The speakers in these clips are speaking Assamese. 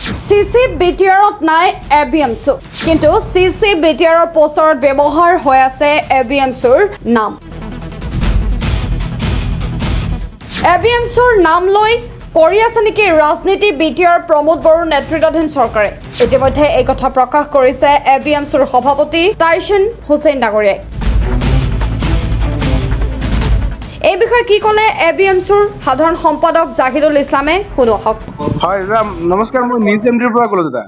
CC BTRত নাই ABMSU কিন্তু CC BTRৰ পোষ্টৰত ব্যৱহাৰ হৈ আছে ABMSUৰ নাম। ABMSUৰ নাম লৈ কৰি আছে নেকি ৰাজনীতি BTR প্ৰমোদ বড়োৰ নেতৃত্বাধীন চৰকাৰে। ইতিমধ্যে এই কথা প্ৰকাশ কৰিছে ABMSUৰ সভাপতি টাইছন হুছেইন ডাঙৰীয়াই। এই বিষয়ে কি ক'লে ABMSUৰ সাধাৰণ সম্পাদক জাহিদুল ইছলামে শুনো আহক। হয় দাদা নমস্কাৰ, মই নিউজ এমডিৰ পৰা ক'লো দাদা।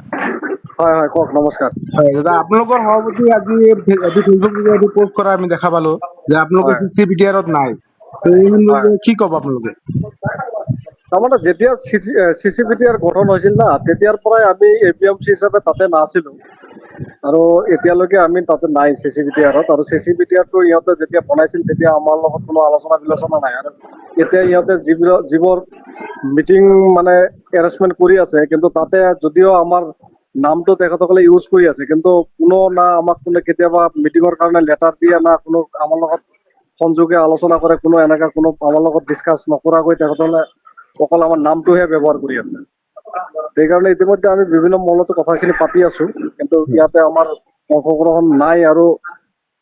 হয় হয় কওক। নমস্কাৰ। হয় দাদা, আপোনালোকৰ সভাপতি আজি ফেচবুক যোগেদি পোষ্ট কৰা আমি দেখা পালো যে আপোনালোকে হয়। CC BTRত নাই। এই সন্দৰ্ভত কি ক'ব আপোনালোকে? তাৰমানে যেতিয়া CCBTR গঠন হৈছিল না, তেতিয়াৰ পৰাই আমি APMC হিচাপে তাতে নাছিলোঁ আৰু এতিয়ালৈকে আমি তাতে নাই CCBTRত। আৰু CCBTRটো ইহঁতে যেতিয়া বনাইছিল তেতিয়া আমাৰ লগত কোনো আলোচনা বিলোচনা নাই। আৰু এতিয়া ইহঁতে যিবোৰ মিটিং মানে এৰেঞ্জমেণ্ট কৰি আছে, কিন্তু তাতে যদিও আমাৰ নামটো তেখেতসকলে ইউজ কৰি আছে, কিন্তু কোনো না আমাক কোনে কেতিয়াবা মিটিঙৰ কাৰণে লেটাৰ দিয়ে, না কোনো আমাৰ লগত সংযোগে আলোচনা কৰে, কোনো এনেকা কোনো আমাৰ লগত ডিছকাছ নকৰাকৈ তেখেতসকলে অকল আমাৰ নামটোহে ব্যৱহাৰ কৰি আছে। সেইকাৰণে ইতিমধ্যে আমি বিভিন্ন মহলতো কথাখিনি পাতি আছো, কিন্তু ইয়াতে আমাৰ অংশগ্ৰহণ নাই আৰু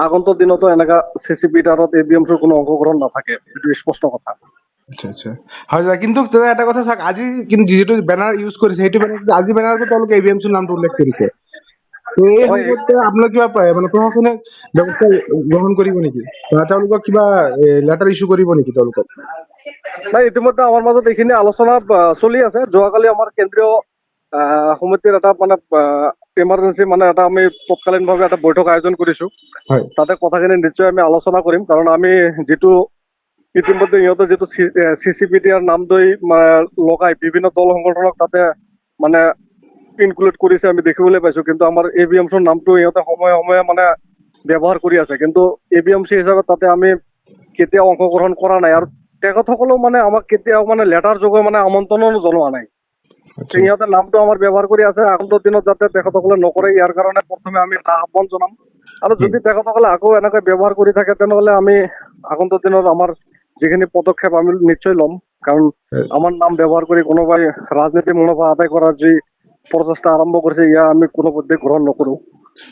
আগন্তুক দিনতো এনেকা CCBTRত ABMSৰ কোনো অংশগ্ৰহণ নাথাকে, এইটো স্পষ্ট কথা। আচ্ছা আচ্ছা, হয় দাদা, কিন্তু দাদা এটা কথা চাওক, আজি কিন্তু যিহেতু বেনাৰ ইউজ কৰিছে সেইটো বেনাৰ আজি বেনাৰতো তেওঁলোকে ABMSৰ নামটো উল্লেখ কৰিছে। এই সম্পৰ্কে আপোনালোকে কিবা মানে প্ৰশাসনে ব্যৱস্থা গ্ৰহণ কৰিব নেকি, বা তেওঁলোকক কিবা লেটাৰ ইছ্যু কৰিব নেকি তেওঁলোকক? নাই, ইতিমধ্যে আমাৰ মাজত এইখিনি আলোচনা চলি আছে। যোৱাকালি আমাৰ কেন্দ্ৰীয় সমিতিৰ এটা মানে ইমাৰ্জেঞ্চি মানে এটা আমি তৎকালীনভাৱে এটা বৈঠক আয়োজন কৰিছোঁ। হয়, তাতে কথাখিনি নিশ্চয় আমি আলোচনা কৰিম, কাৰণ আমি যিটো ইতিমধ্যে ইহঁতে যিটো CCBTR নাম লৈ লগাই বিভিন্ন দল সংগঠনক তাতে মানে ইনক্লুড কৰিছে আমি দেখিবলৈ পাইছোঁ। কিন্তু আমাৰ ABMSৰ নামটো ইহঁতে সময়ে সময়ে মানে ব্যৱহাৰ কৰি আছে, কিন্তু ABMC হিচাপে তাতে আমি কেতিয়াও অংশগ্ৰহণ কৰা নাই। আৰু তেখেতসকলেও মানে আমাক কেতিয়াও মানে লেটাৰ যোগে মানে আমন্ত্ৰণো জনোৱা নাই। সিহঁতে নামটো আমাৰ ব্যৱহাৰ কৰি আছে। আগন্তুক দিনত যাতে তেখেতসকলে নকৰে, ইয়াৰ কাৰণে প্ৰথমে আমি আহ্বান জনাম। আৰু যদি তেখেতসকলে আকৌ এনেকৈ ব্যৱহাৰ কৰি থাকে, তেনেহ'লে আমি আগন্তুক দিনত আমাৰ যিখিনি পদক্ষেপ আমি নিশ্চয় ল'ম। কাৰণ আমাৰ নাম ব্যৱহাৰ কৰি কোনোবাই ৰাজনীতি মুনাফা আদায় কৰাৰ যি প্ৰচেষ্টা আৰম্ভ কৰিছে, ইয়াৰ আমি কোনোপধ্যে গ্ৰহণ নকৰোঁ।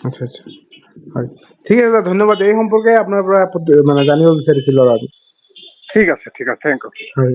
আচ্ছা আচ্ছা, হয়, ঠিক আছে দাদা, ধন্যবাদ। এই সম্পৰ্কে আপোনাৰ পৰা মানে জানিব বিচাৰিছিলোঁ আৰু। ঠিক আছে, ঠিক আছে, থেংক ইউ। হয়।